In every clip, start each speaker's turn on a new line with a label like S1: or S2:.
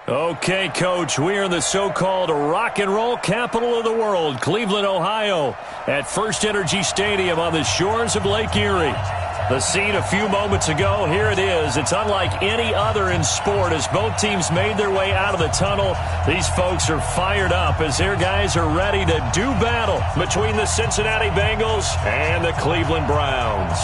S1: Okay, Coach, we are in the so-called rock and roll capital of the world, Cleveland, Ohio, at First Energy Stadium on the shores of Lake Erie. The scene a few moments ago, here it is. It's unlike any other in sport as both teams made their way out of the tunnel. These folks are fired up as their guys are ready to do battle between the Cincinnati Bengals and the Cleveland Browns.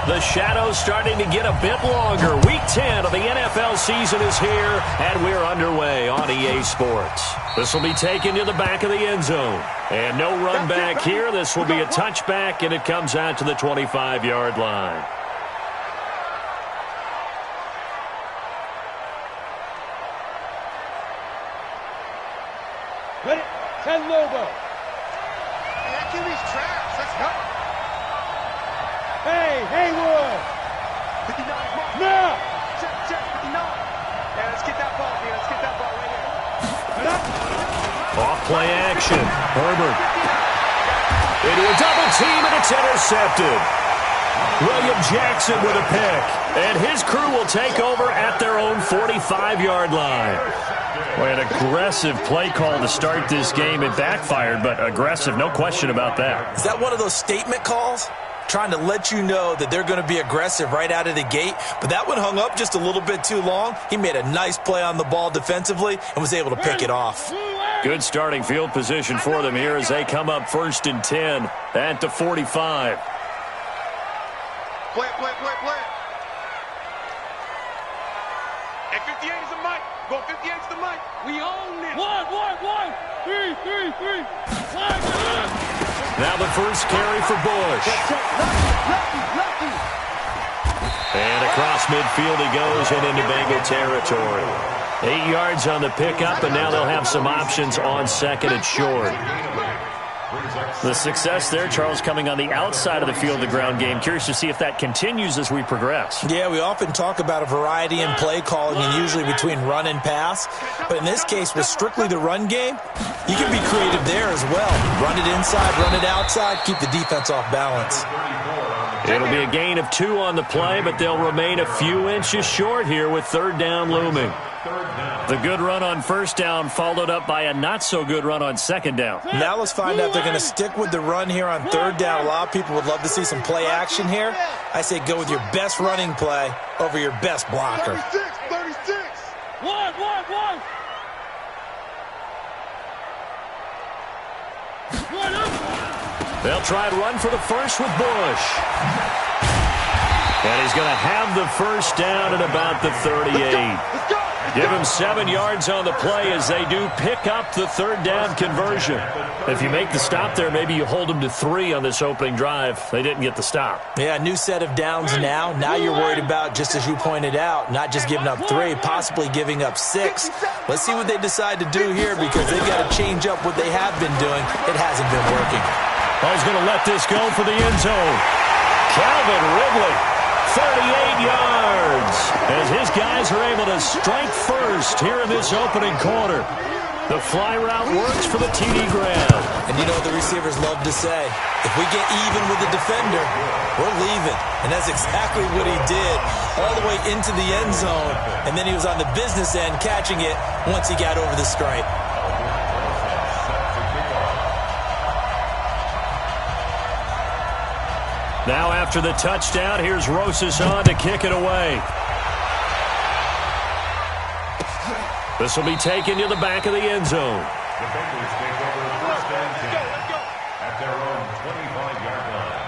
S1: The shadow's starting to get a bit longer. Week 10 of the NFL season is here, and we're underway on EA Sports. This will be taken to the back of the end zone. And no run back here. This will be a touchback, and it comes out to the 25-yard line.
S2: Ready? 10 Lobo. That QB's trash. Let's go. Hey, Haywood! 59, now! Check, 59. Yeah, let's get that ball, dude. Let's get that ball right here.
S1: Off play action. Herbert. Into a double team, and it's intercepted. William Jackson with a pick. And his crew will take over at their own 45-yard line. Boy, an aggressive play call to start this game. It backfired, but aggressive, no question about that.
S3: Is that one of those statement calls? Trying to let you know that they're going to be aggressive right out of the gate. But that one hung up just a little bit too long. He made a nice play on the ball defensively and was able to pick it off.
S1: Good starting field position for them here as they come up 1st and 10 at the 45.
S2: Play. At 58 is the mic. Go 58 is the mic. We own this. One. 3.
S1: Now the first carry for Bush. And across midfield he goes and into Bengal territory. 8 yards on the pickup, and now they'll have some options on second and short. The success there, Charles, coming on the outside of the field, the ground game. Curious to see if that continues as we progress.
S3: Yeah, we often talk about a variety in play calling and usually between run and pass. But in this case, with strictly the run game, you can be creative there as well. Run it inside, run it outside, keep the defense off balance.
S1: It'll be a gain of 2 on the play, but they'll remain a few inches short here with 3rd down looming. The good run on 1st down followed up by a not-so-good run on 2nd down.
S3: Now let's find out if they're going to stick with the run here on 3rd down. A lot of people would love to see some play action here. I say go with your best running play over your best blocker.
S2: 36. One.
S1: They'll try and run for the first with Bush. And he's going to have the 1st down at about the 38. Give him 7 yards on the play as they do pick up the 3rd down conversion. If you make the stop there, maybe you hold them to 3 on this opening drive. They didn't get the stop.
S3: Yeah, new set of downs now. Now you're worried about, just as you pointed out, not just giving up 3, possibly giving up 6. Let's see what they decide to do here because they've got to change up what they have been doing. It hasn't been working.
S1: He's going to let this go for the end zone. Calvin Ridley, 38 yards, as his guys are able to strike first here in this opening quarter. The fly route works for the TD grab.
S3: And you know what the receivers love to say? If we get even with the defender, we're leaving. And that's exactly what he did, all the way into the end zone. And then he was on the business end catching it once he got over the stripe.
S1: Now after the touchdown, here's Rosas on to kick it away. This will be taken to the back of the end zone.
S2: The Bengals take over 1st and 10 at their own 25-yard line.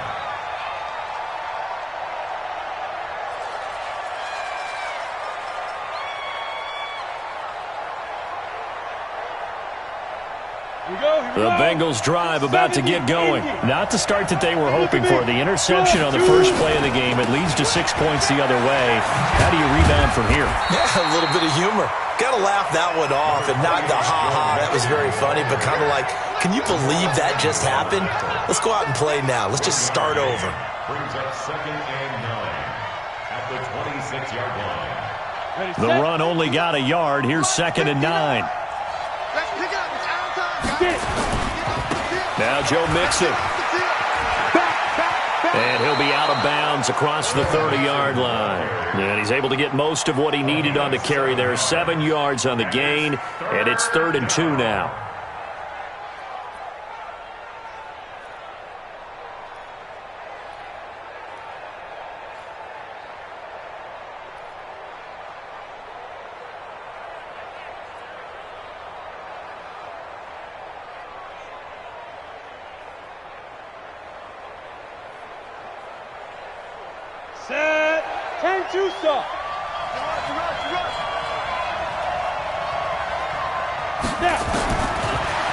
S1: The Bengals drive about to get going. Not the start that they were hoping for. The interception on the first play of the game. It leads to 6 points the other way. How do you rebound from here?
S3: Yeah, a little bit of humor. Got to laugh that one off and not the ha-ha. That was very funny, but kind of like, can you believe that just happened? Let's go out and play now. Let's just start over.
S2: Brings up 2nd and 9 at the 26-yard line.
S1: The run only got a yard. Here's 2nd and 9. Now Joe Mixon. And he'll be out of bounds across the 30-yard line. And he's able to get most of what he needed on the carry there. 7 yards on the gain, and it's 3rd and 2 now.
S2: Set. 10-2 stop.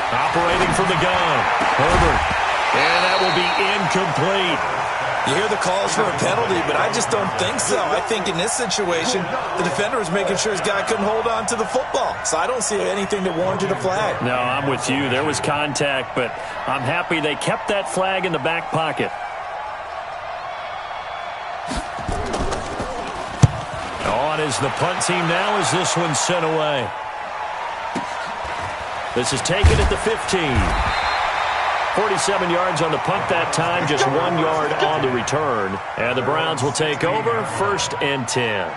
S1: Operating from the gun. Herbert. And that will be incomplete.
S3: You hear the calls for a penalty, but I just don't think so. I think in this situation, the defender was making sure his guy couldn't hold on to the football. So I don't see anything that warranted a flag.
S1: No, I'm with you. There was contact, but I'm happy they kept that flag in the back pocket. On is the punt team now as this one's sent away. This is taken at the 15. 47 yards on the punt that time, just 1 yard on the return. And the Browns will take over, 1st and 10.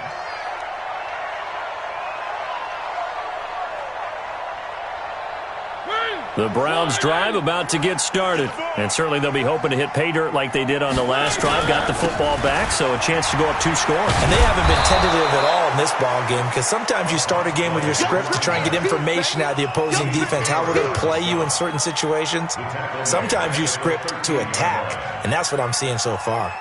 S1: The Browns drive about to get started. And certainly they'll be hoping to hit pay dirt like they did on the last drive. Got the football back, so a chance to go up 2 scores.
S3: And they haven't been tentative at all in this ball game, because sometimes you start a game with your script to try and get information out of the opposing defense. How will they play you in certain situations? Sometimes you script to attack, and that's what I'm seeing so far.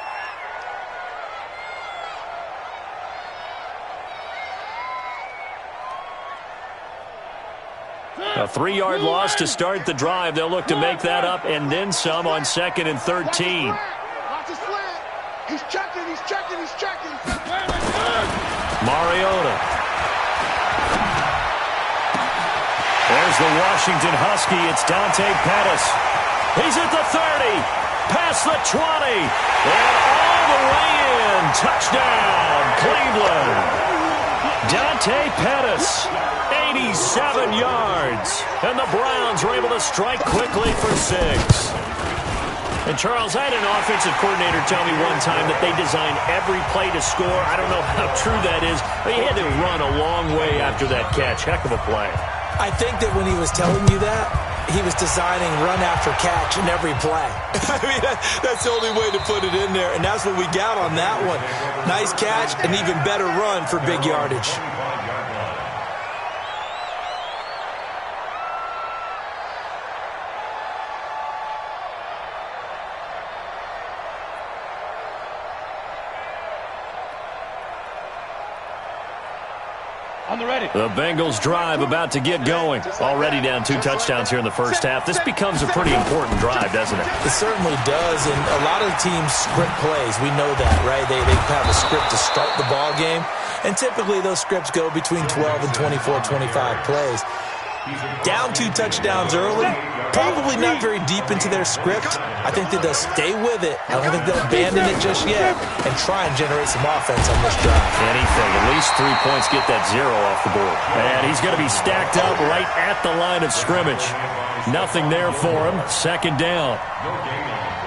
S1: A 3-yard loss to start the drive. They'll look to make that up and then some on 2nd and 13.
S2: Watch his slant. He's checking.
S1: Mariota. There's the Washington Husky. It's Dante Pettis. He's at the 30. Past the 20. And all the way in. Touchdown, Cleveland. Dante Pettis. 87 yards. And the Browns were able to strike quickly for 6. And, Charles, I had an offensive coordinator tell me one time that they designed every play to score. I don't know how true that is, but he had to run a long way after that catch. Heck of a play.
S3: I think that when he was telling you that, he was designing run after catch in every play. I mean, that's the only way to put it in there, and that's what we got on that one. Nice catch, and even better run for big yardage.
S1: The Bengals drive about to get going. Already down 2 touchdowns here in the first half. This becomes a pretty important drive, doesn't it?
S3: It certainly does, and a lot of teams script plays. We know that, right? They have a script to start the ball game, and typically those scripts go between 12 and 24, 25 plays. Down 2 touchdowns early, probably not very deep into their script. I think that they'll stay with it. I don't think they'll abandon it just yet and try and generate some offense on this drive.
S1: Anything. At least 3 points, get that 0 off the board. And he's going to be stacked up right at the line of scrimmage. Nothing there for him. 2nd down.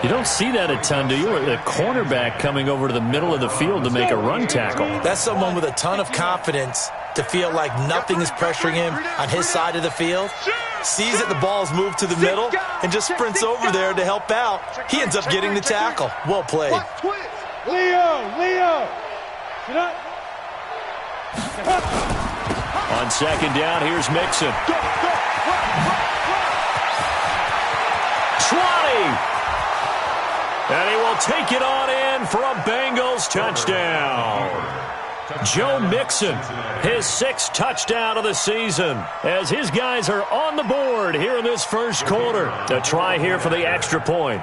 S1: You don't see that a ton, do you? A cornerback coming over to the middle of the field to make a run tackle.
S3: That's someone with a ton of confidence to feel like nothing is pressuring him on his side of the field. Sees that the ball's moved to the middle and just sprints over there to help out. He ends up getting the tackle. Well played.
S2: Leo.
S1: On 2nd down, here's Mixon. 20. And he will take it on in for a Bengals touchdown. Joe Mixon, his 6th touchdown of the season, as his guys are on the board here in this first quarter. A try here for the extra point.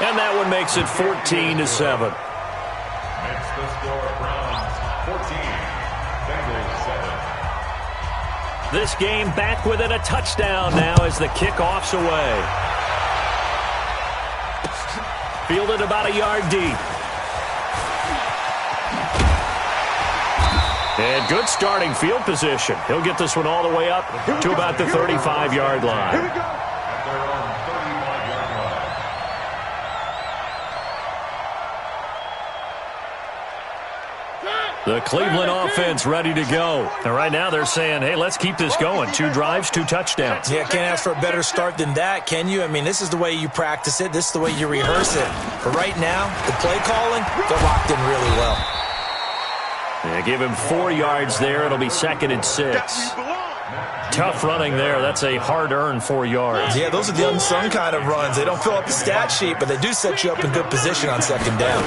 S1: And that one makes it 14-7.
S4: Makes the score Browns 14, Bengals 7.
S1: This game back within a touchdown now as the kickoff's away. Fielded about a yard deep. And good starting field position. He'll get this one all the way up to about the 35-yard line.
S2: Here we go.
S4: At their own 35-yard line.
S1: The Cleveland offense ready to go. And right now they're saying, hey, let's keep this going. 2 drives, 2 touchdowns.
S3: Yeah, can't ask for a better start than that, can you? I mean, this is the way you practice it. This is the way you rehearse it. But right now, the play calling, they're locked in really well.
S1: Yeah, give him 4 yards there. It'll be 2nd and 6. Tough running there. That's a hard-earned 4 yards.
S3: Yeah, those are the unsung kind of runs. They don't fill up the stat sheet, but they do set you up in good position on 2nd down.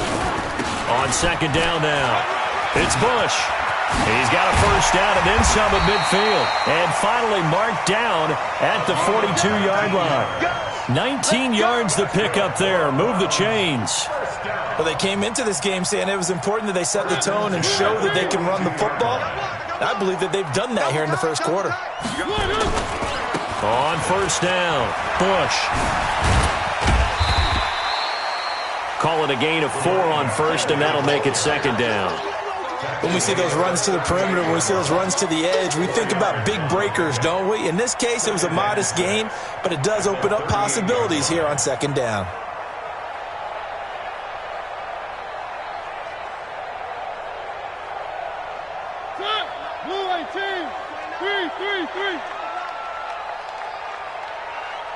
S1: On 2nd down now, it's Bush. He's got a first down and then some at midfield. And finally marked down at the 42-yard line. 19 yards to pick up there. Move the chains.
S3: Well, they came into this game saying it was important that they set the tone and show that they can run the football. I believe that they've done that here in the first quarter.
S1: On first down, Bush. Call it a gain of 4 on first, and that'll make it 2nd down.
S3: When we see those runs to the perimeter, when we see those runs to the edge, we think about big breakers, don't we? In this case, it was a modest gain, but it does open up possibilities here on 2nd down.
S2: Blue 18. 3, 3, 3.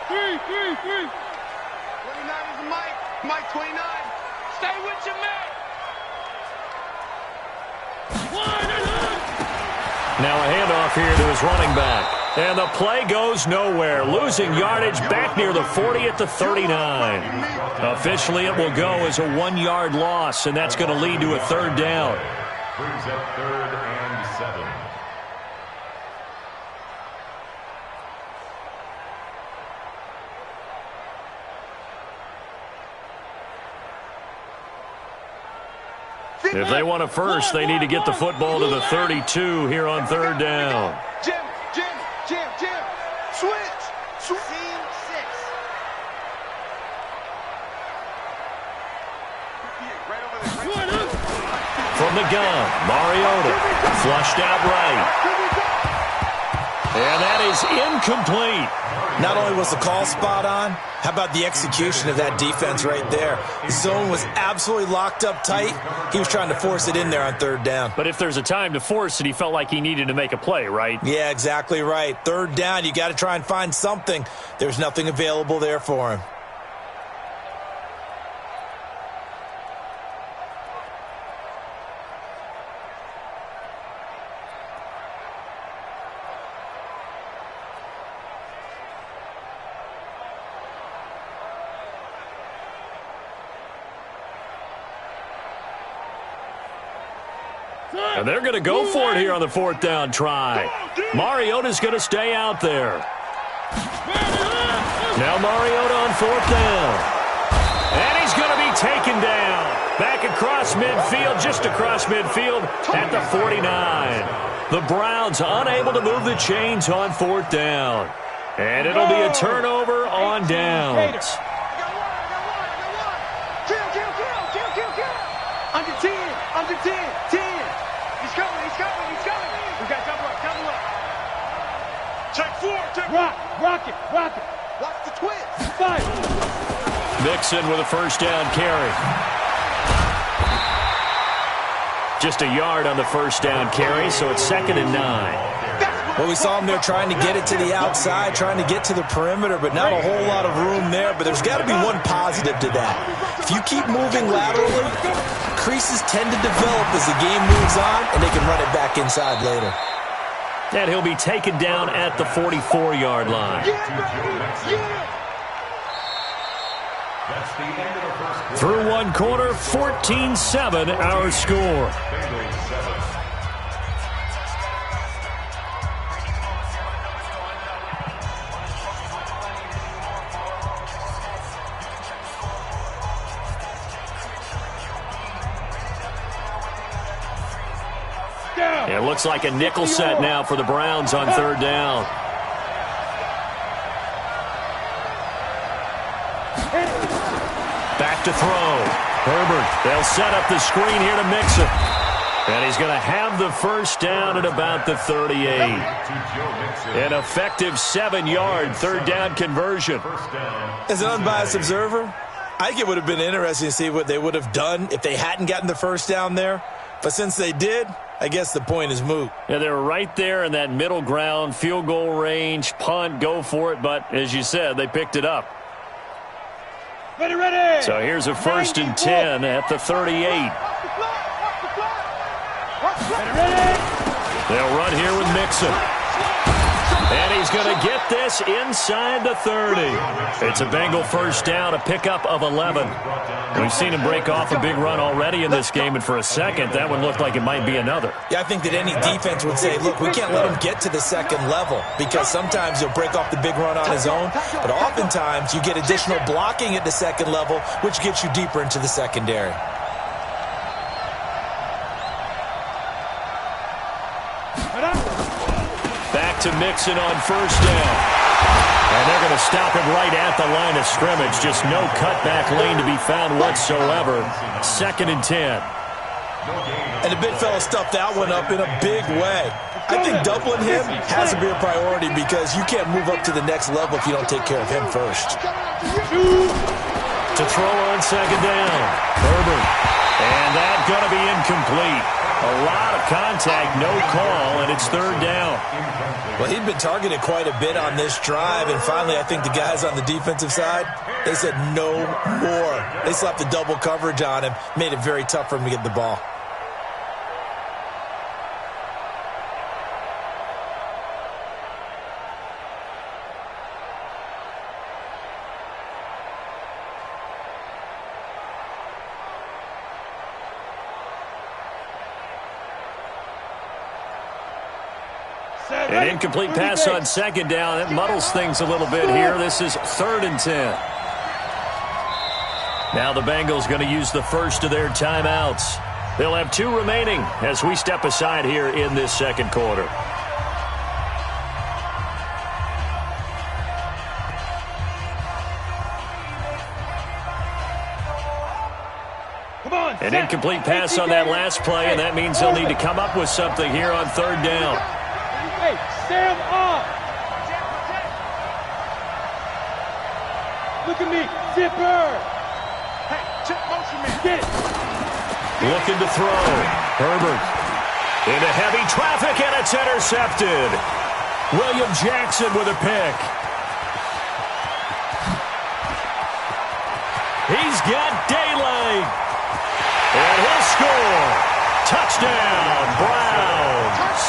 S2: 3, 3, 3. 29 is Mike. Mike 29. Stay with your man.
S1: Now a handoff here to his running back. And the play goes nowhere. Losing yardage back near the 40 at the 39. Officially, it will go as a 1-yard loss, and that's going to lead to a 3rd down.
S4: Brings up 3rd and 7.
S1: If they want a first, they need to get the football to the 32 here on 3rd down.
S2: Jim. Switch. Team 6.
S1: From the gun, Mariota. Flushed out right. And that is incomplete.
S3: Not only was the call spot on, how about the execution of that defense right there? The zone was absolutely locked up tight. He was trying to force it in there on 3rd down.
S1: But if there's a time to force it, he felt like he needed to make a play, right?
S3: Yeah, exactly right. 3rd down, you got to try and find something. There's nothing available there for him.
S1: And they're going to go for it here on the 4th down try. Mariota's going to stay out there. Now Mariota on 4th down. And he's going to be taken down. Back across midfield, just across midfield at the 49. The Browns unable to move the chains on 4th down. And it'll be a turnover on downs.
S2: Under 10. Under 10. 10. He's coming. We got double up. Check 4. Rock it. Watch the twist. 5.
S1: Mixon with a first down carry. Just a yard on the first down carry, so it's 2nd and 9.
S3: Well, we saw him there trying to get it to the outside, trying to get to the perimeter, but not a whole lot of room there. But there's got to be one positive to that. If you keep moving laterally, creases tend to develop as the game moves on, and they can run it back inside later.
S1: And he'll be taken down at the 44-yard line. Through one quarter, 14-7 our score. It looks like a nickel set now for the Browns on 3rd down. Back to throw. Herbert, they'll set up the screen here to Mixon. And he's going to have the first down at about the 38. An effective 7-yard third down conversion.
S3: As an unbiased observer, I think it would have been interesting to see what they would have done if they hadn't gotten the first down there. But since they did, I guess the point is moot.
S1: Yeah, they were right there in that middle ground, field goal range, punt, go for it. But as you said, they picked it up.
S2: Ready.
S1: So here's a 1st and 10 at the 38. They'll run here with Mixon. And he's going to get this inside the 30. It's a Bengal first down, a pickup of 11. We've seen him break off a big run already in this game, and for a second, that one looked like it might be another.
S3: Yeah, I think that any defense would say, look, we can't let him get to the second level because sometimes he'll break off the big run on his own, but oftentimes you get additional blocking at the second level, which gets you deeper into the secondary.
S1: Back to Mixon on first down. And they're going to stop him right at the line of scrimmage. Just no cutback lane to be found whatsoever. 2nd and 10.
S3: And the big fella stuffed that one up in a big way. I think doubling him has to be a priority because you can't move up to the next level if you don't take care of him first.
S1: To throw on 2nd down. Herbert. And that's going to be incomplete. A lot of contact, no call, and it's 3rd down.
S3: Well, he'd been targeted quite a bit on this drive, and finally I think the guys on the defensive side, they said no more. They slapped the double coverage on him, made it very tough for him to get the ball.
S1: An incomplete pass on 2nd down. That muddles things a little bit here. This is 3rd and 10. Now the Bengals going to use the first of their timeouts. They'll have 2 remaining as we step aside here in this second quarter. An incomplete pass on that last play, and that means they'll need to come up with something here on 3rd down.
S2: Hey, stand up! Look at me, zipper! Hey, check motion man. Get it!
S1: Looking to throw. Herbert into heavy traffic, and it's intercepted. William Jackson with a pick. He's got daylight. And he'll score. Touchdown, Browns.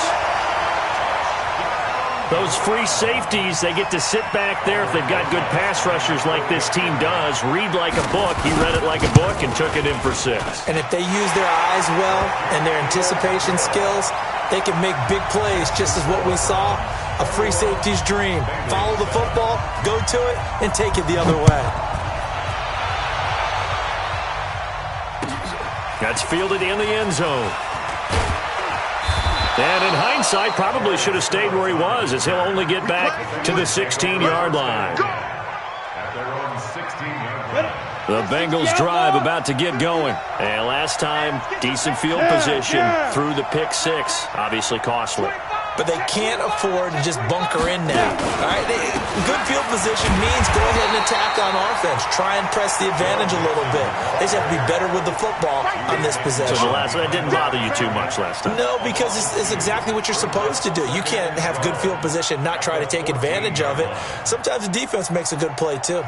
S1: Those free safeties, they get to sit back there if they've got good pass rushers like this team does. Read like a book. He read it like a book and took it in for 6.
S3: And if they use their eyes well and their anticipation skills, they can make big plays, just as what we saw, a free safety's dream. Follow the football, go to it, and take it the other way.
S1: That's fielded in the end zone. And in hindsight, probably should have stayed where he was, as he'll only get back to the 16-yard line. The Bengals drive about to get going. And last time, decent field position through the pick 6. Obviously costly.
S3: But they can't afford to just bunker in now. All right, good field position means go ahead and attack on offense. Try and press the advantage a little bit. They just have to be better with the football on this possession.
S1: So that didn't bother you too much last time?
S3: No, because it's exactly what you're supposed to do. You can't have good field position, not try to take advantage of it. Sometimes the defense makes a good play too.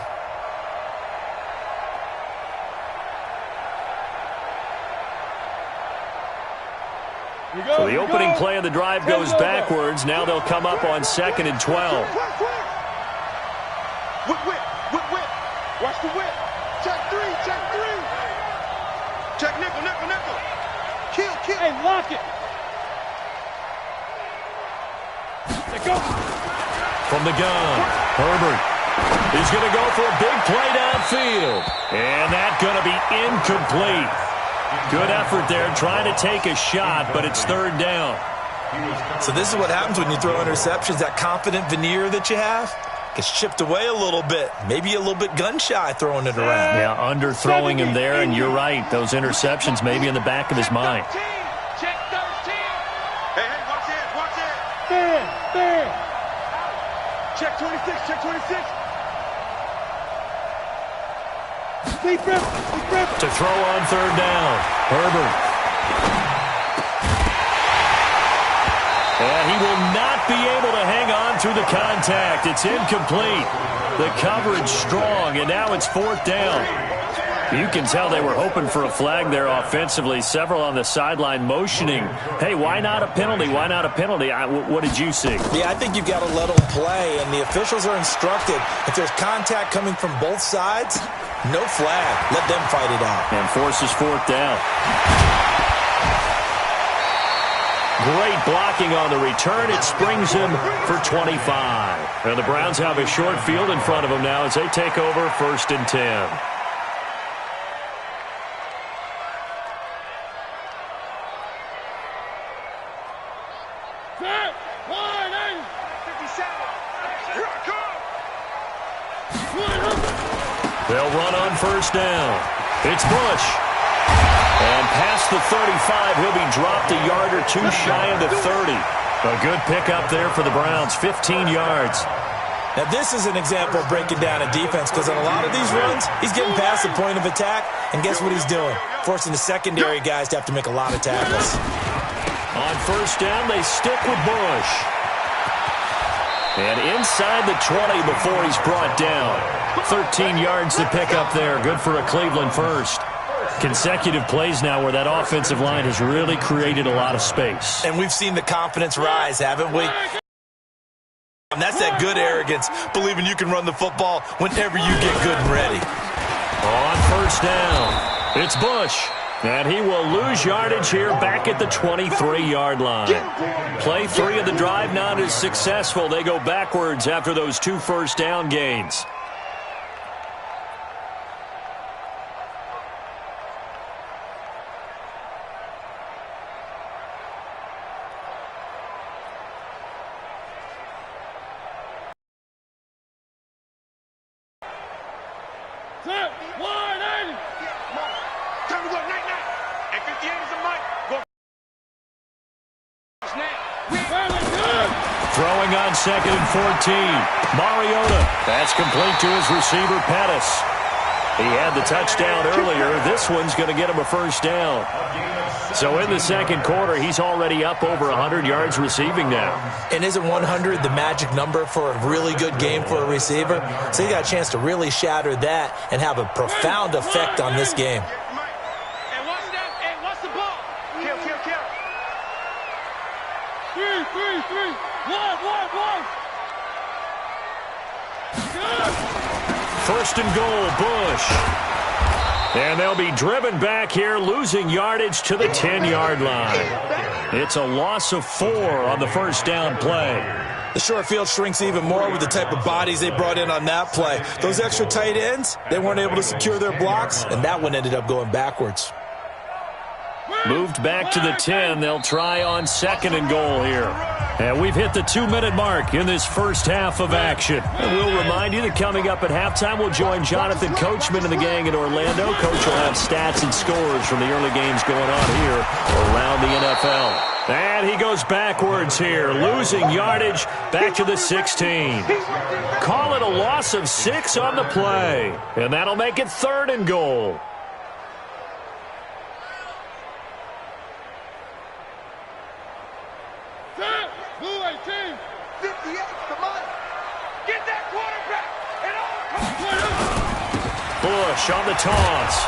S1: So the opening play of the drive goes backwards. Now they'll come up on 2nd and 12.
S2: Whip. Watch the whip. Check 3. Check nickel. Kill. Hey, lock it. Let go.
S1: From the gun, Herbert is going to go for a big play downfield. And that's going to be incomplete. Good effort there, trying to take a shot, but it's 3rd down.
S3: So this is what happens when you throw interceptions, that confident veneer that you have. Gets chipped away a little bit. Maybe a little bit gun-shy throwing it around.
S1: Yeah, underthrowing him there, and you're right. Those interceptions may be in the back of his mind.
S2: Check 13. Hey, watch it, watch it. There. Check 26, check 26.
S1: To throw on third down. Herbert. And he will not be able to hang on through the contact. It's incomplete. The coverage strong, and now it's fourth down. You can tell they were hoping for a flag there offensively. Several on the sideline motioning. Hey, why not a penalty? Why not a penalty? What did you see?
S3: Yeah, I think you've got to let them play, and the officials are instructed. If there's contact coming from both sides, no flag. Let them fight it out.
S1: And forces fourth down. Great blocking on the return. It springs him for 25. And the Browns have a short field in front of them now as they take over 1st and 10. They'll run on first down. It's Bush. And past the 35, he'll be dropped a yard or two shy of the 30. A good pickup there for the Browns, 15 yards.
S3: Now, this is an example of breaking down a defense because on a lot of these runs, he's getting past the point of attack, and guess what he's doing? Forcing the secondary guys to have to make a lot of tackles.
S1: On first down, they stick with Bush. And inside the 20 before he's brought down. 13 yards to pick up there. Good for a Cleveland first. Consecutive plays now where that offensive line has really created a lot of space.
S3: And we've seen the confidence rise, haven't we? And that's that good arrogance, believing you can run the football whenever you get good and ready.
S1: On first down, it's Bush. And he will lose yardage here back at the 23-yard line. Play 3 of the drive not as successful. They go backwards after those 2 first down gains. Throwing on 2nd and 14. Mariota. That's complete to his receiver, Pettis. He had the touchdown earlier. This one's going to get him a first down. So in the second quarter, he's already up over 100 yards receiving now.
S3: And isn't 100 the magic number for a really good game for a receiver? So he got a chance to really shatter that and have a profound effect on this game.
S1: First and goal, Bush. And they'll be driven back here, losing yardage to the 10-yard line. It's a loss of 4 on the first down play.
S3: The short field shrinks even more with the type of bodies they brought in on that play. Those extra tight ends, they weren't able to secure their blocks, and that one ended up going backwards.
S1: Moved back to the 10. They'll try on 2nd and goal here. And we've hit the 2-minute mark in this first half of action. And we'll remind you that coming up at halftime, we'll join Jonathan Coachman and the gang in Orlando. Coach will have stats and scores from the early games going on here around the NFL. And he goes backwards here, losing yardage back to the 16. Call it a loss of 6 on the play. And that'll make it 3rd and goal. Bush on the toss.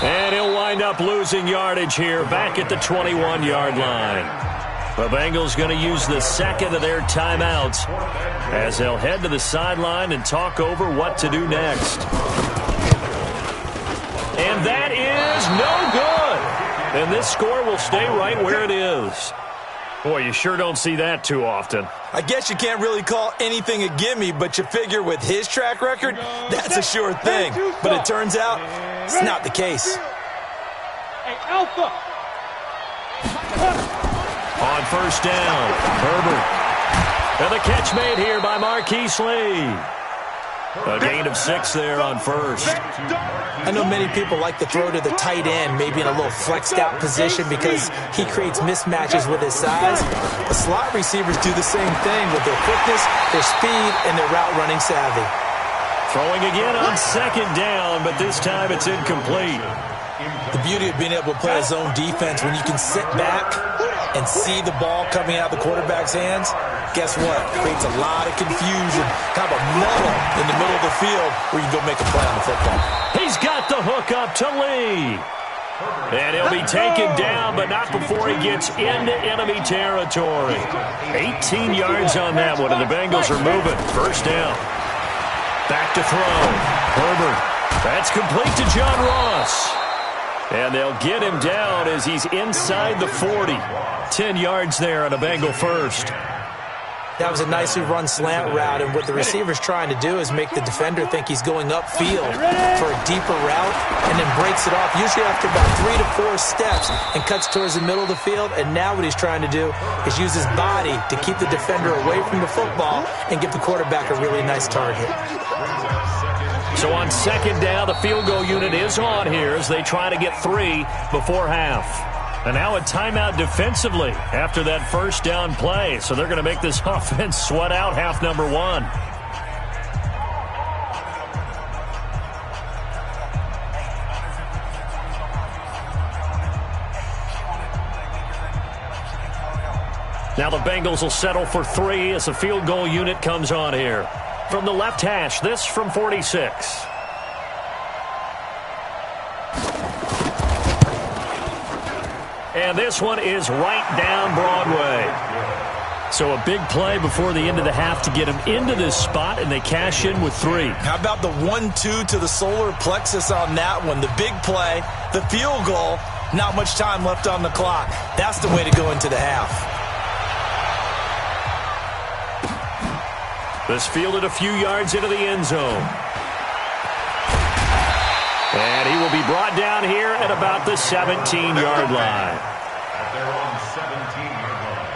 S1: And he'll wind up losing yardage here back at the 21-yard line. The Bengals going to use the 2nd of their timeouts as they'll head to the sideline and talk over what to do next. And that is no good. And this score will stay right where it is. Boy, you sure don't see that too often.
S3: I guess you can't really call anything a gimme, but you figure with his track record, that's a sure thing. But it turns out it's not the case.
S1: On first down, Herbert. And the catch made here by Marquise Lee. A gain of 6 there on first.
S3: I know many people like to throw to the tight end, maybe in a little flexed out position because he creates mismatches with his size. The slot receivers do the same thing with their quickness, their speed, and their route running savvy.
S1: Throwing again on second down, but this time it's incomplete.
S3: The beauty of being able to play a zone defense when you can sit back and see the ball coming out of the quarterback's hands, guess what? Creates a lot of confusion, kind of a muddle in the middle of the field where you can go make a play on the football.
S1: He's got the hook up to Lee. And he'll be taken down, but not before he gets into enemy territory. 18 yards on that one, and the Bengals are moving. First down. Back to throw. Herbert. That's complete to John Ross. And they'll get him down as he's inside the 40. 10 yards there on a Bengal first.
S3: That was a nicely run slant route, and what the receiver's trying to do is make the defender think he's going upfield for a deeper route and then breaks it off, usually after about 3 to 4 steps, and cuts towards the middle of the field. And now what he's trying to do is use his body to keep the defender away from the football and give the quarterback a really nice target.
S1: So on second down, the field goal unit is on here as they try to get 3 before half. And now a timeout defensively after that first down play. So they're going to make this offense sweat out half number 1. Now the Bengals will settle for 3 as the field goal unit comes on here. From the left hash, this from 46. And this one is right down Broadway. So a big play before the end of the half to get him into this spot, and they cash in with 3.
S3: How about the 1-2 to the solar plexus on that one? The big play, the field goal, not much time left on the clock. That's the way to go into the half.
S1: This fielded a few yards into the end zone. And he will be brought down here at about the 17-yard line.
S4: They're on 17-yard line.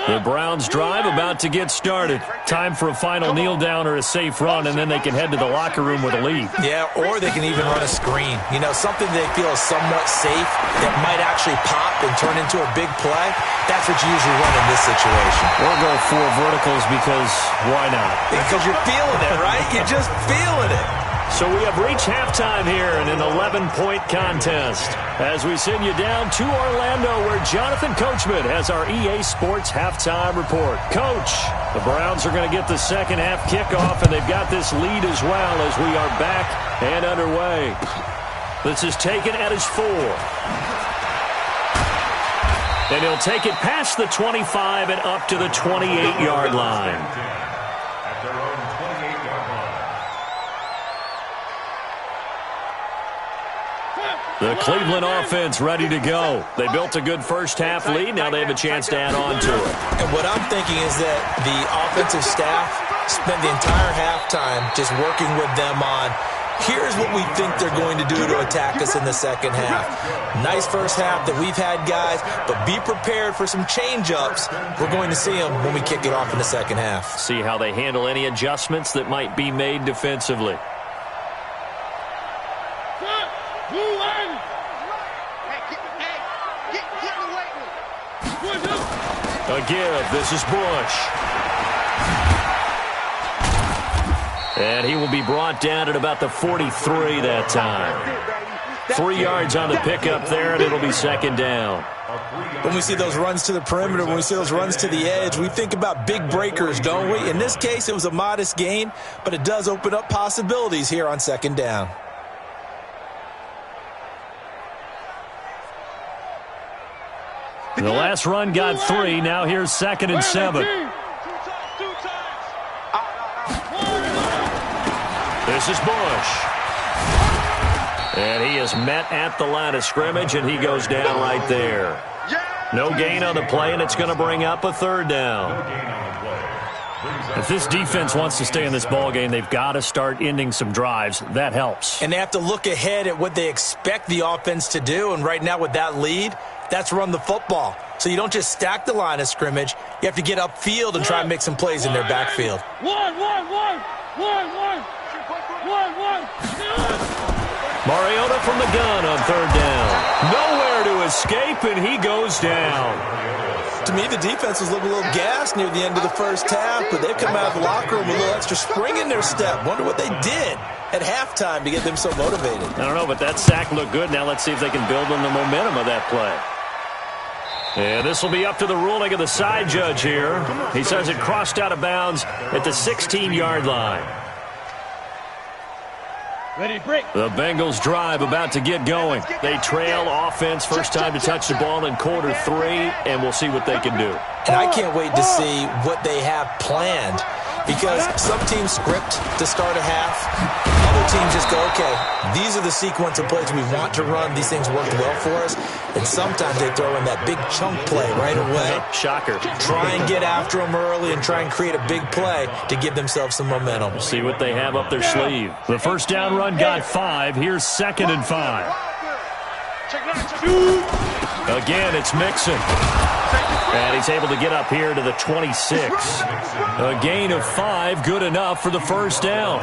S1: The Browns drive about to get started. Time for a final kneel down or a safe run, and then they can head to the locker room with a lead.
S3: Yeah, or they can even run a screen. You know, something they feel is somewhat safe that might actually pop and turn into a big play. That's what you usually run in this situation.
S1: Or go 4 verticals because why not?
S3: Because you're feeling it, right? You're just feeling it.
S1: So we have reached halftime here in an 11-point contest as we send you down to Orlando where Jonathan Coachman has our EA Sports halftime report. Coach, the Browns are going to get the second half kickoff, and they've got this lead as well as we are back and underway. This is taken at his 4. And he'll take it past the 25 and up to the 28-yard line.
S4: At their own 28-yard line.
S1: The Cleveland offense ready to go. They built a good first half lead. Now they have a chance to add on to it.
S3: And what I'm thinking is that the offensive staff spent the entire halftime just working with them on, here's what we think they're going to do to attack us in the second half. Nice first half that we've had, guys, but be prepared for some change-ups. We're going to see them when we kick it off in the second half.
S1: See how they handle any adjustments that might be made defensively. A give. This is Bush. And he will be brought down at about the 43 that time. 3 yards on the pickup there, and it'll be second down.
S3: When we see those runs to the perimeter, when we see those runs to the edge, we think about big breakers, don't we? In this case, it was a modest gain, but it does open up possibilities here on second down.
S1: The last run got 3. Now here's 2nd and 7. This is Bush. And he is met at the line of scrimmage, and he goes down right there. No gain on the play, and it's going to bring up a 3rd down. If this defense wants to stay in this ball game, they've got to start ending some drives. That helps.
S3: And they have to look ahead at what they expect the offense to do. And right now with that lead, that's run the football. So you don't just stack the line of scrimmage. You have to get upfield and try and make some plays in their backfield.
S1: Mariota from the gun on third down. Nowhere to escape, and he goes down.
S3: To me, the defense was looking a little gassed near the end of the first half, but they've come out of the locker room with a little extra spring in their step. Wonder what they did at halftime to get them so motivated.
S1: I don't know, but that sack looked good. Now let's see if they can build on the momentum of that play. And this will be up to the ruling of the side judge here. He says it crossed out of bounds at the 16-yard line.
S2: Ready, break.
S1: The Bengals drive about to get going. They trail offense, first time to touch the ball in quarter 3, and we'll see what they can do.
S3: And I can't wait to see what they have planned, because some teams script to start a half. Other teams just go, okay, these are the sequence of plays we want to run. These things worked well for us. And sometimes they throw in that big chunk play right away.
S1: Shocker.
S3: Try and get after them early and try and create a big play to give themselves some momentum.
S1: We'll see what they have up their sleeve. The first down run got 5. Here's 2nd and 5. Again, it's Mixon. And he's able to get up here to the 26. A gain of 5, good enough for the first down.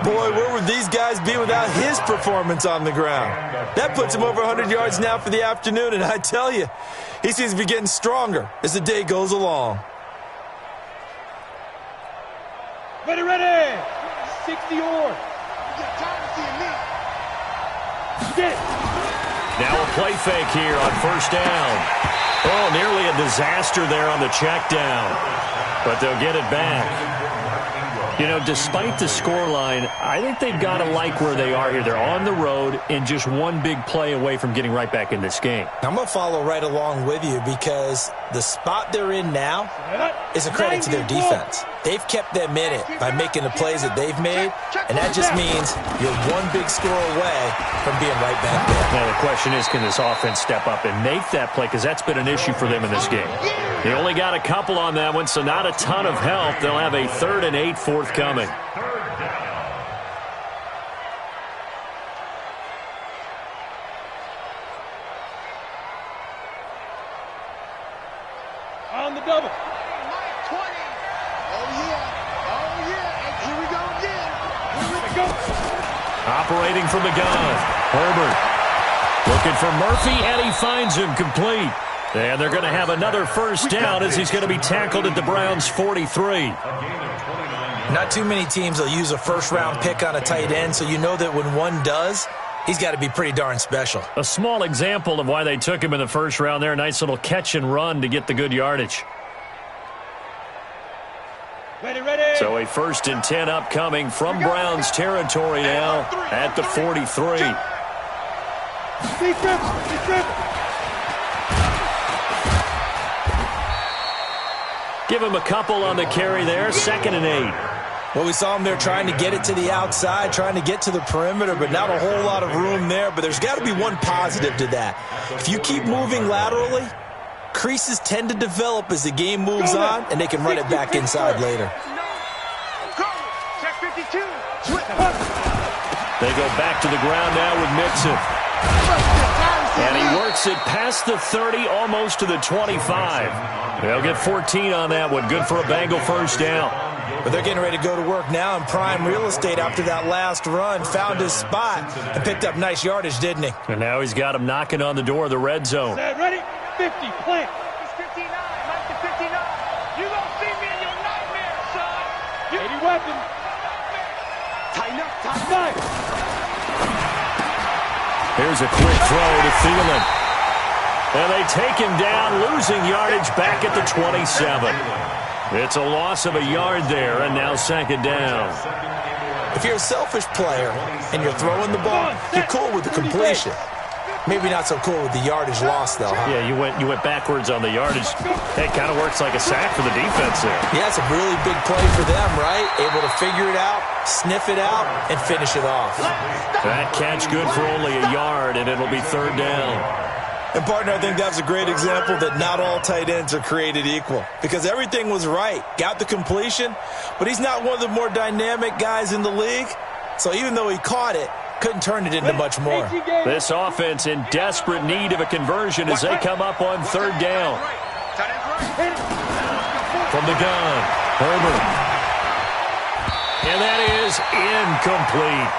S3: Boy, where would these guys be without his performance on the ground? That puts him over 100 yards now for the afternoon, and I tell you, he seems to be getting stronger as the day goes along.
S2: Ready, ready. 60 or.
S1: Now a play fake here on first down. Oh, nearly a disaster there on the check down. But they'll get it back. You know, despite the scoreline, I think they've got to like where they are here. They're on the road and just one big play away from getting right back in this game.
S3: I'm going to follow right along with you, because the spot they're in now is a credit to their defense. They've kept them in it by making the plays that they've made, and that just means you're one big score away from being right back there.
S1: Now the question is, can this offense step up and make that play? Because that's been an issue for them in this game. They only got a couple on that one, so not a ton of help. They'll have a 3rd and 8 forthcoming.
S2: On the double.
S1: Operating from the gun, Herbert looking for Murphy, and he finds him complete. And they're going to have another first down as he's going to be tackled at the Browns' 43.
S3: Not too many teams will use a first-round pick on a tight end, so you know that when one does, he's got to be pretty darn special.
S1: A small example of why they took him in the first round there. Nice little catch and run to get the good yardage.
S2: Ready, ready.
S1: So a 1st and 10 upcoming from Browns territory now at the 43. Give him a couple on the carry there. 2nd and 8.
S3: Well, we saw him there trying to get it to the outside, trying to get to the perimeter, but not a whole lot of room there. But there's got to be one positive to that. If you keep moving laterally, creases tend to develop as the game moves on, and they can run it back inside later.
S1: They go back to the ground now with Mixon. And he works it past the 30, almost to the 25. They'll get 14 on that one. Good for a Bengal first down.
S3: But they're getting ready to go to work now in prime real estate after that last run. Found his spot and picked up nice yardage, didn't he?
S1: And now he's got him knocking on the door of the red zone.
S2: Ready? 50, plant.
S5: It's 59, Mike to 59. You gonna see me in your nightmare, son.
S2: 80 weapons.
S5: Tighten up, tighten up.
S1: Here's a quick throw to Thielen. And they take him down, losing yardage back at the 27. It's a loss of a yard there, and now 2nd down.
S3: If you're a selfish player and you're throwing the ball, you're cool with the completion. Maybe not so cool with the yardage loss, though, huh?
S1: Yeah, you went backwards on the yardage. It kind of works like a sack for the defense there.
S3: Yeah, it's a really big play for them, right? Able to figure it out, sniff it out, and finish it off.
S1: That catch good for only a yard, and it'll be 3rd down.
S3: And, partner, I think that's a great example that not all tight ends are created equal because everything was right. Got the completion, but he's not one of the more dynamic guys in the league. So even though he caught it, couldn't turn it into much more.
S1: This offense in desperate need of a conversion as they come up on third down. From the gun, Herbert. And that is incomplete.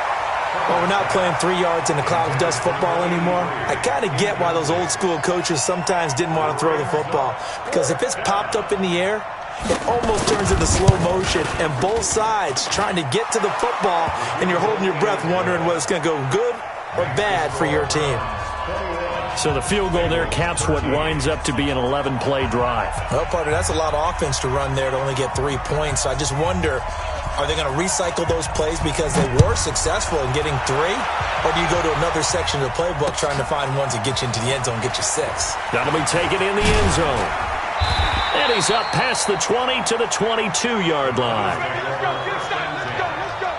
S3: Well, we're not playing 3 yards in a cloud of dust football anymore. I kind of get why those old school coaches sometimes didn't want to throw the football. Because if it's popped up in the air, it almost turns into slow motion. And both sides trying to get to the football, and you're holding your breath wondering whether it's going to go good or bad for your team.
S1: So the field goal there caps what winds up to be an 11-play drive.
S3: Well, partner, that's a lot of offense to run there to only get 3 points. So I just wonder, are they going to recycle those plays because they were successful in getting 3? Or do you go to another section of the playbook trying to find ones that get you into the end zone, get you 6?
S1: That'll be taken in the end zone. And he's up past the 20 to the 22-yard line.
S5: Let's go.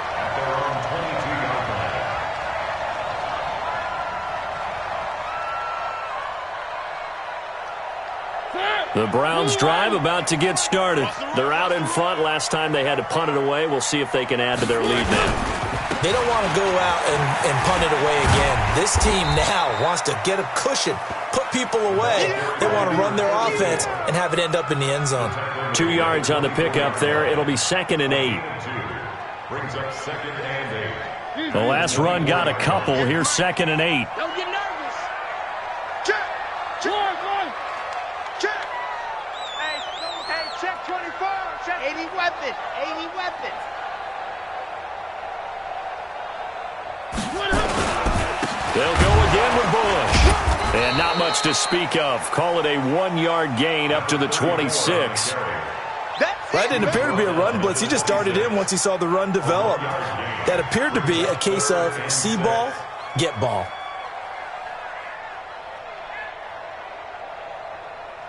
S1: The Browns drive about to get started. They're out in front. Last time they had to punt it away. We'll see if they can add to their lead now.
S3: They don't want to go out and punt it away again. This team now wants to get a cushion, put people away. They want to run their offense and have it end up in the end zone.
S1: 2 yards on the pickup there. It'll be 2nd and 8.
S4: Brings up 2nd and 8.
S1: The last run got a couple. Here's 2nd and 8.
S5: Don't get nervous.
S2: Check.
S5: Hey, check 24. Check 80 weapons. 80 weapons.
S1: They'll go again with Bush. And not much to speak of. Call it a 1-yard gain up to the 26.
S3: That didn't appear to be a run blitz. He just darted in once he saw the run develop. That appeared to be a case of see ball, get ball.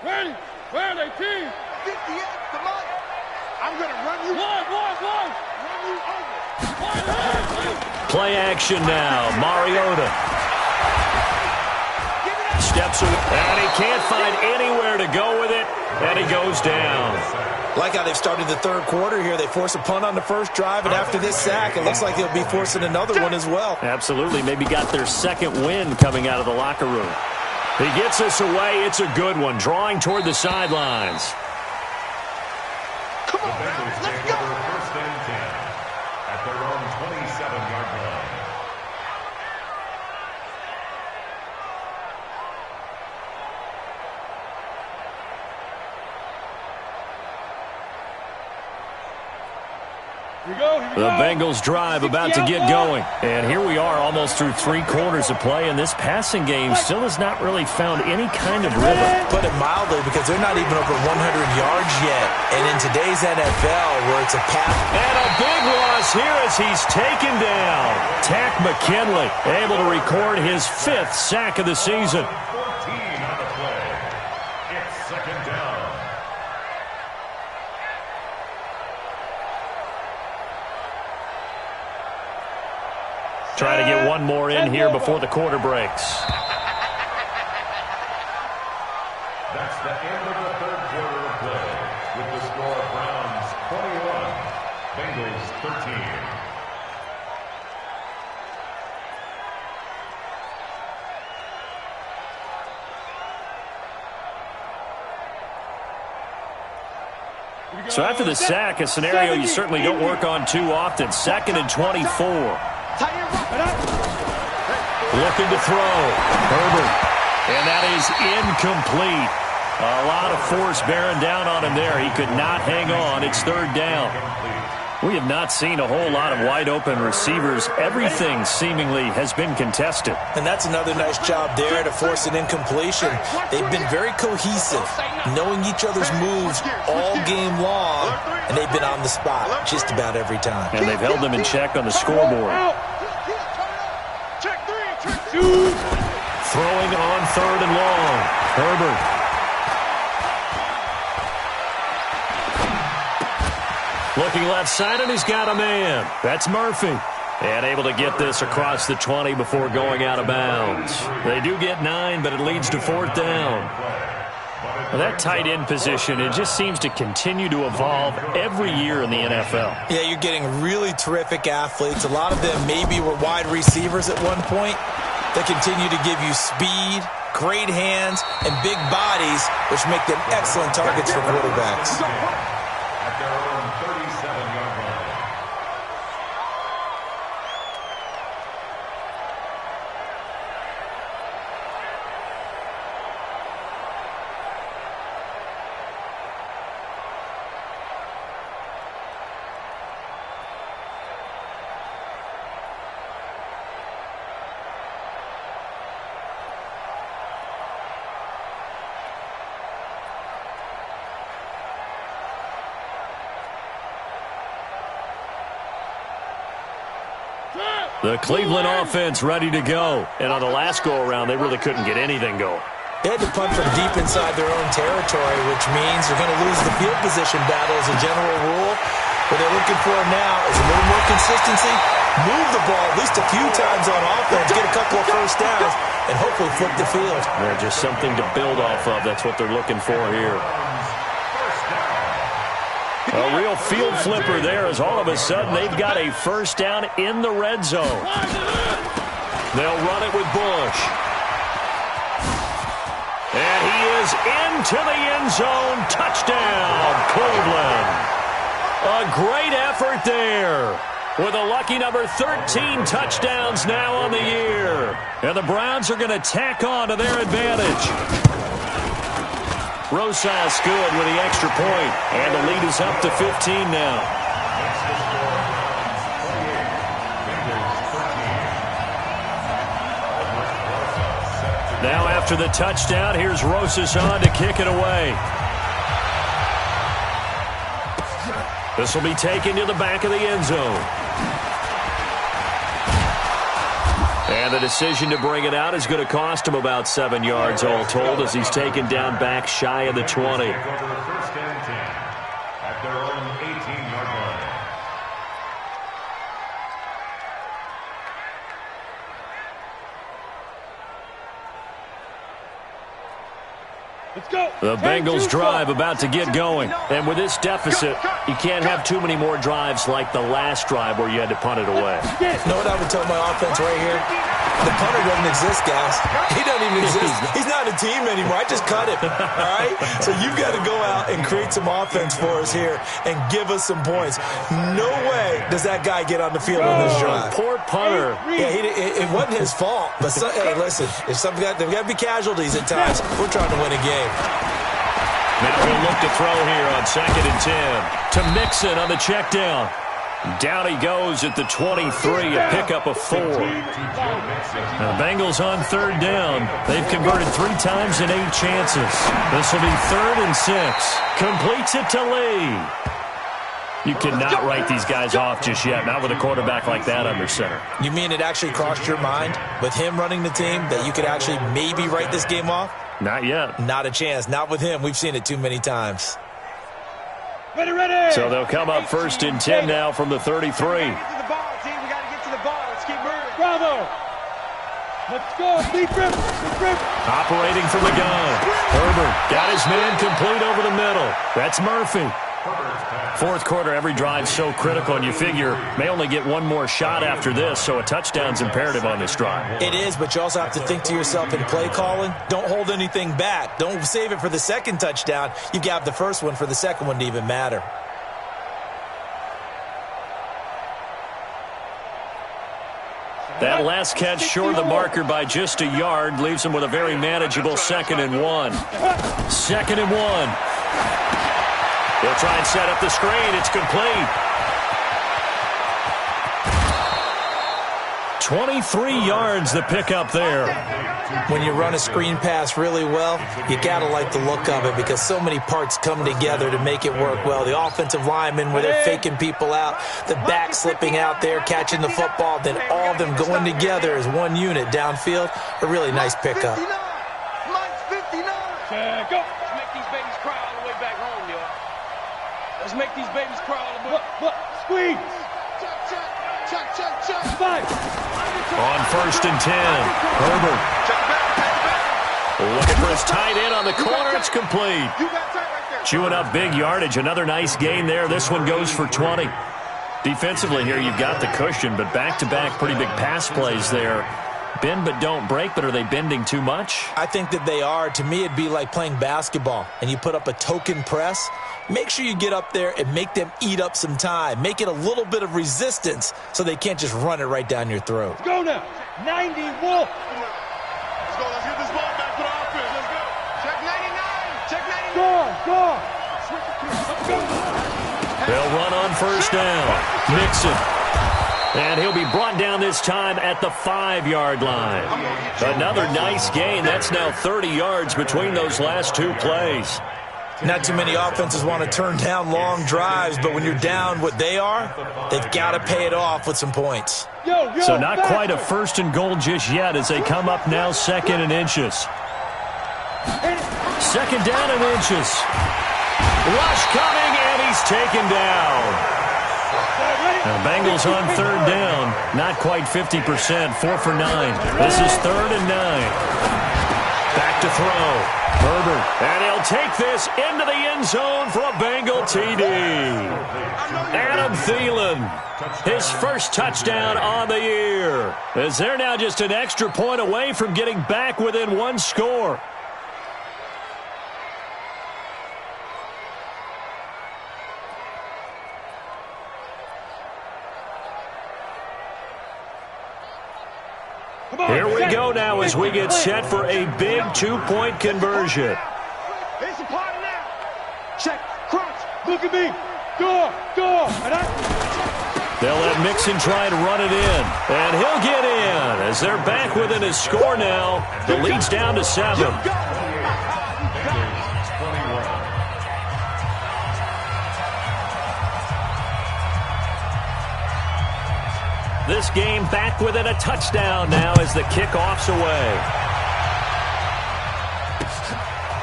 S5: Ready? Where are they, team? 58, come on. I'm going to run you. One. Run you over.
S1: Play action now. Mariota steps away, and he can't find anywhere to go with it, and he goes down.
S3: Like how they've started the third quarter here. They force a punt on the first drive, and after this sack, it looks like they'll be forcing another one as well.
S1: Absolutely. Maybe got their second win coming out of the locker room. He gets this away. It's a good one. Drawing toward the sidelines.
S2: Come on, man. Let's go.
S4: First and 10 at their own 27-yard line.
S1: The Bengals drive about to get going. And here we are almost through 3 quarters of play, and this passing game still has not really found any kind of rhythm.
S3: Put it mildly, because they're not even over 100 yards yet. And in today's NFL, where it's a pass.
S1: And a big loss here as he's taken down. Tack McKinley able to record his 5th sack of the season.
S4: 14 on the play. It's 2nd down.
S1: Try to get one more in here before the quarter breaks.
S4: That's the end of the third quarter of play. With the score, Browns 21, Bengals 13.
S1: So after the sack, a scenario you certainly don't work on too often. 2nd and 24. Looking to throw. Herbert. And that is incomplete. A lot of force bearing down on him there. He could not hang on. It's 3rd down. We have not seen a whole lot of wide-open receivers. Everything seemingly has been contested.
S3: And that's another nice job there to force an incompletion. They've been very cohesive, knowing each other's moves all game long, and they've been on the spot just about every time.
S1: And they've held them in check on the scoreboard. Throwing on 3rd and long. Herbert. Looking left side, and he's got a man. That's Murphy. And able to get this across the 20 before going out of bounds. They do get 9, but it leads to 4th down. Well, that tight end position, it just seems to continue to evolve every year in the NFL.
S3: Yeah, you're getting really terrific athletes. A lot of them maybe were wide receivers at one point. They continue to give you speed, great hands, and big bodies, which make them excellent targets for quarterbacks.
S4: At their own 37-yard line.
S1: The Cleveland offense ready to go. And on the last go-around, they really couldn't get anything going.
S3: They had to punt from deep inside their own territory, which means they're going to lose the field position battle as a general rule. What they're looking for now is a little more consistency, move the ball at least a few times on offense, get a couple of first downs, and hopefully flip the field.
S1: Yeah, just something to build off of. That's what they're looking for here. A real field flipper there as all of a sudden they've got a first down in the red zone. They'll run it with Bush. And he is into the end zone. Touchdown, Cleveland. A great effort there. With a lucky number 13 touchdowns now on the year. And the Browns are going to tack on to their advantage. Rosas good with the extra point, and the lead is up to 15 now. Now after the touchdown, here's Rosas on to kick it away. This will be taken to the back of the end zone. And the decision to bring it out is going to cost him about 7 yards all told as he's taken down back shy of the 20.
S4: Over first and 10 at their own 18-yard line.
S5: Let's go.
S1: The Bengals drive about to get going. And with this deficit, you can't have too many more drives like the last drive where you had to punt it away.
S3: You know what I would tell my offense right here? The punter doesn't exist, guys. He doesn't even exist. He's not a team anymore. I just cut him, all right? So you've got to go out and create some offense for us here and give us some points. No way does that guy get on the field on this drive.
S1: Poor punter.
S3: Yeah, it wasn't his fault. But, hey, listen, if there's got to be casualties at times. We're trying to win a game.
S1: Now he'll look to throw here on 2nd and 10 to Mixon on the check down. Down he goes at the 23, a pickup of 4. Now Bengals on 3rd down. They've converted 3 times in 8 chances. This will be 3rd and 6. Completes it to Lee. You cannot write these guys off just yet, not with a quarterback like that under center.
S3: You mean it actually crossed your mind with him running the team that you could actually maybe write this game off?
S1: Not yet.
S3: Not a chance. Not with him. We've seen it too many times.
S5: Ready, ready.
S1: So they'll come up 1st and 10 now from the 33.
S2: Get to the ball, team. We got to get to the ball. Let's keep moving.
S5: Bravo. Let's go. Deep rip. Deep rip.
S1: Operating from the gun. Herbert got his man complete over the middle. That's Murphy. 4th quarter, every drive so critical, and you figure may only get one more shot after this, so a touchdown's imperative on this drive.
S3: It is, but you also have to think to yourself in play calling, don't hold anything back. Don't save it for the second touchdown. You've got the first one for the second one to even matter.
S1: That last catch short of the marker by just a yard leaves him with a very manageable 2nd and 1. 2nd and 1. They'll try and set up the screen. It's complete. 23 yards the pickup there.
S3: When you run a screen pass really well, you got to like the look of it because so many parts come together to make it work well. The offensive linemen where they're faking people out, the back slipping out there, catching the football, then all of them going together as one unit downfield. A really nice pickup.
S2: Mike's 59.
S5: Check up.
S6: Let's make these babies cry all the way back home, y'all. Let's make these babies cry all the way.
S5: Look, squeeze.
S2: Check, check, check, check, check.
S1: On 1st and 10, Herbert. Looking for his tight end on the corner. It's complete. Chewing up big yardage. Another nice gain there. This one goes for 20. Defensively here, you've got the cushion, but back-to-back pretty big pass plays there. Bend but don't break, but are they bending too much?
S3: I think that they are. To me, it'd be like playing basketball, and you put up a token press. Make sure you get up there and make them eat up some time. Make it a little bit of resistance so they can't just run it right down your throat.
S5: Let's go now. 90 Wolf.
S2: Let's go. Let's get this ball back for the offense. Let's go. Check 99. Check 99.
S5: Go.
S2: Let's go.
S1: They'll run on 1st down. Mixon. And he'll be brought down this time at the 5-yard line. Another nice gain. That's now 30 yards between those last two plays.
S3: Not too many offenses want to turn down long drives, but when you're down what they are, they've got to pay it off with some points.
S1: So not quite a 1st and goal just yet as they come up now 2nd and inches. 2nd down and inches. Rush coming, and he's taken down. Now, Bengals on 3rd down. Not quite 50%. 4 for 9. This is 3rd and 9. Back to throw. Herbert. And he'll take this into the end zone for a Bengal TD. Adam Thielen. His first touchdown on the year. As they're now just an extra point away from getting back within one score. Here we go now as we get set for a big 2-point conversion.
S2: It's a part now. Check. Crunch.
S5: Look at me. Go.
S1: They'll let Mixon try and run it in. And he'll get in as they're back within a score now. The lead's down to 7. This game back within a touchdown now as the kickoff's away.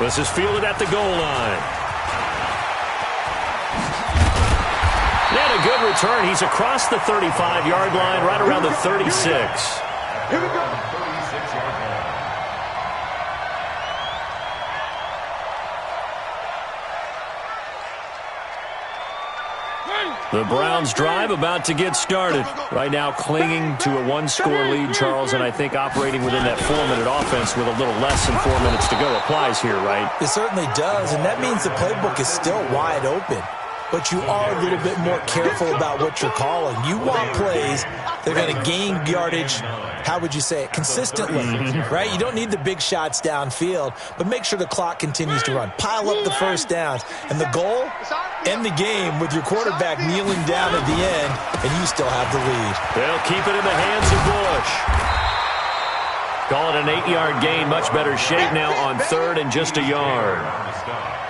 S1: This is fielded at the goal line. And a good return. He's across the 35-yard line, right around the 36.
S2: Here we go.
S1: The Browns drive about to get started. Right now clinging to a 1-score lead, Charles, and I think operating within that 4-minute offense with a little less than 4 minutes to go applies here, right?
S3: It certainly does, and that means the playbook is still wide open. But you are a little bit more careful about what you're calling. You want plays that are going to gain yardage, how would you say it, consistently, right? You don't need the big shots downfield, but make sure the clock continues to run. Pile up the first downs. And the goal, end the game with your quarterback kneeling down at the end, and you still have the lead.
S1: They'll keep it in the hands of Bush. Call it an 8-yard gain, much better shape now on 3rd and just a yard.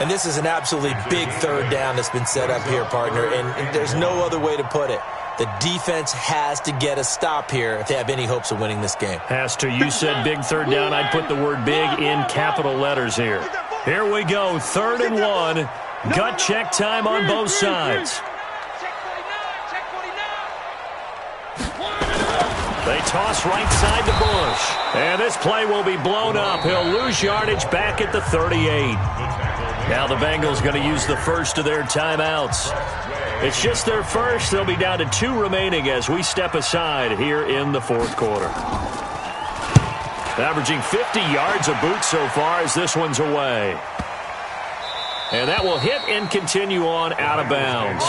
S3: And this is an absolutely big 3rd down that's been set up here, partner, and there's no other way to put it. The defense has to get a stop here if they have any hopes of winning this game.
S1: Has to. You said big 3rd down. I'd put the word big in capital letters here. Here we go, 3rd and 1. Gut check time on both sides. They toss right side to Bush. And this play will be blown up. He'll lose yardage back at the 38. Now the Bengals going to use the first of their timeouts. It's just their first. They'll be down to 2 remaining as we step aside here in the 4th quarter. Averaging 50 yards a boot so far as this one's away. And that will hit and continue on out of bounds.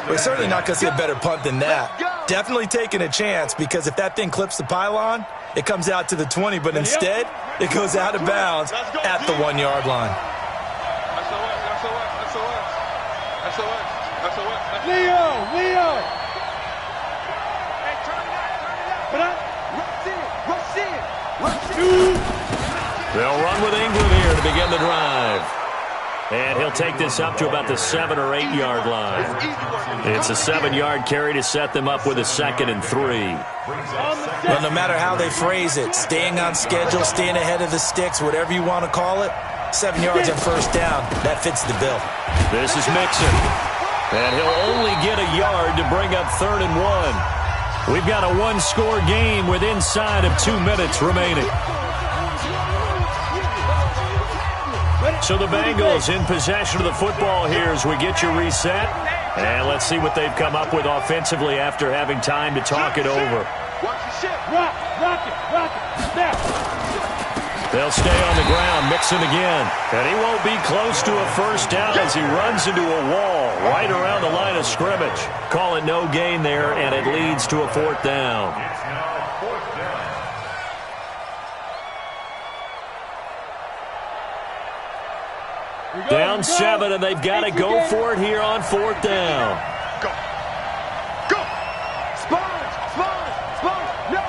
S3: We're certainly not going to see a better punt than that. Definitely taking a chance, because if that thing clips the pylon, it comes out to the 20, but instead it goes out of bounds at the 1-yard line.
S5: Leo!
S1: They'll run with Ingram here to begin the drive. And he'll take this up to about the 7 or 8 yard line. It's a 7-yard carry to set them up with a 2nd and 3.
S3: Well, no matter how they phrase it, staying on schedule, staying ahead of the sticks, whatever you want to call it, 7 yards on 1st down, that fits the bill.
S1: This is Mixon. And he'll only get a yard to bring up 3rd and 1. We've got a one-score game with inside of 2 minutes remaining. So the Bengals in possession of the football here as we get you reset. And let's see what they've come up with offensively after having time to talk it over. They'll stay on the ground, mixing again. And he won't be close to a first down as he runs into a wall right around the line of scrimmage. Call it no gain there, and it leads to a fourth down.
S4: It's now fourth down.
S1: Down 7, and they've got to go for it here on fourth down.
S2: Go. Go. Sponge. No.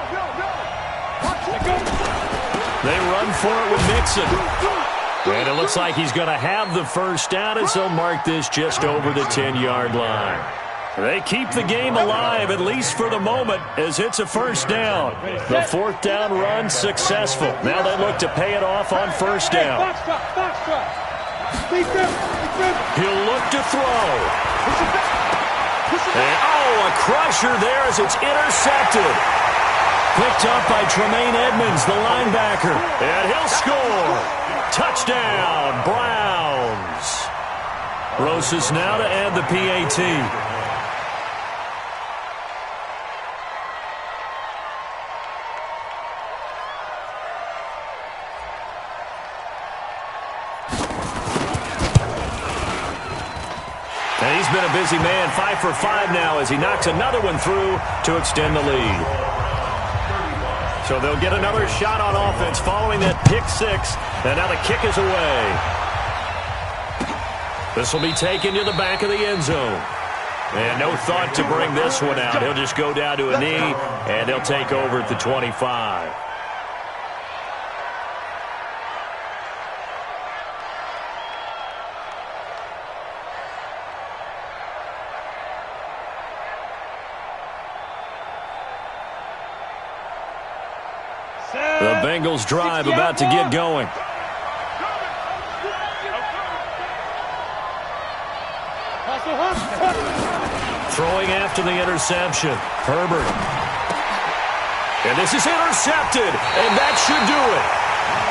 S1: They run for it with Mixon. And it looks like he's going to have the first down as he'll mark this just over the 10-yard line. They keep the game alive, at least for the moment, as it's a first down. The fourth down run successful. Now they look to pay it off on first down. He'll look to throw. And, a crusher there as it's intercepted. Picked up by Tremaine Edmonds, the linebacker. And he'll score. Touchdown, Browns. Rosas now to add the PAT. And he's been a busy man, 5 for 5 now as he knocks another one through to extend the lead. So they'll get another shot on offense following that pick 6, and now the kick is away. This will be taken to the back of the end zone. And no thought to bring this one out. He'll just go down to a knee, and they'll take over at the 25. The Bengals drive about to get going. Throwing after the interception. Herbert. And this is intercepted, and that should do it.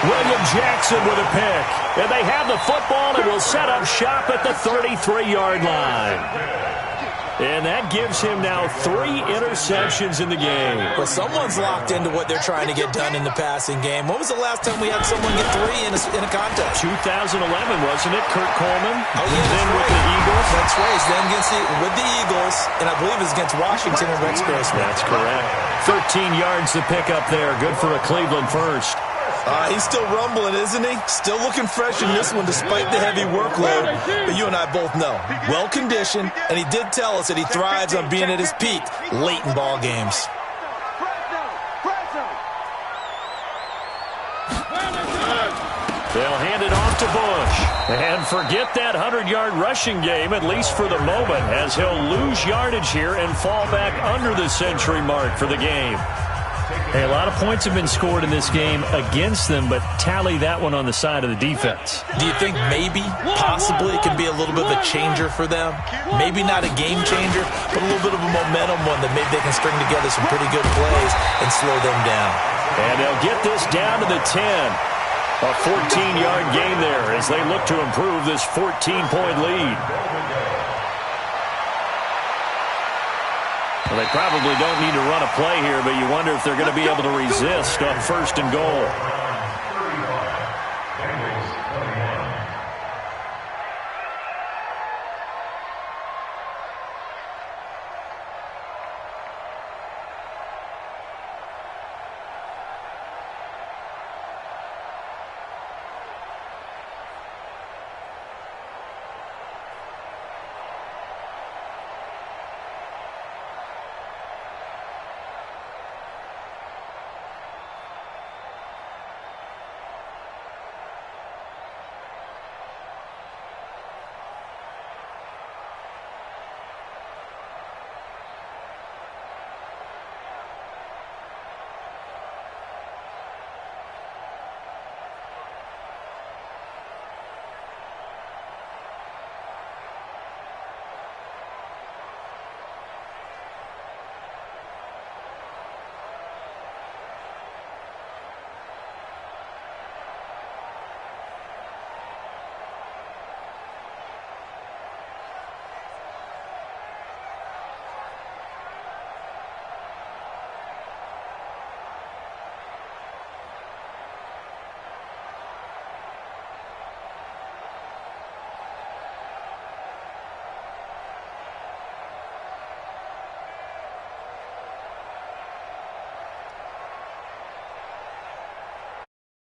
S1: William Jackson with a pick. And they have the football and will set up shop at the 33-yard line. And that gives him now 3 interceptions in the game.
S3: Well, someone's locked into what they're trying to get done in the passing game. When was the last time we had someone get 3 in a contest?
S1: 2011, wasn't it? Kurt Coleman.
S3: Oh, yeah,
S1: then with the Eagles.
S3: That's right. Then with the Eagles, and I believe it's against Washington and Rex Grossman.
S1: That's correct. 13 yards to pick up there. Good for a Cleveland first.
S3: He's still rumbling, isn't he? Still looking fresh in this one despite the heavy workload. But you and I both know, well-conditioned, and he did tell us that he thrives on being at his peak late in ball games.
S1: They'll hand it off to Bush. And forget that 100-yard rushing game, at least for the moment, as he'll lose yardage here and fall back under the century mark for the game. Hey, a lot of points have been scored in this game against them, but tally that one on the side of the defense.
S3: Do you think maybe, possibly, it can be a little bit of a changer for them? Maybe not a game changer, but a little bit of a momentum one that maybe they can string together some pretty good plays and slow them down.
S1: And they'll get this down to the 10. A 14-yard gain there as they look to improve this 14-point lead. Well, they probably don't need to run a play here, but you wonder if they're going to be able to resist on first and goal.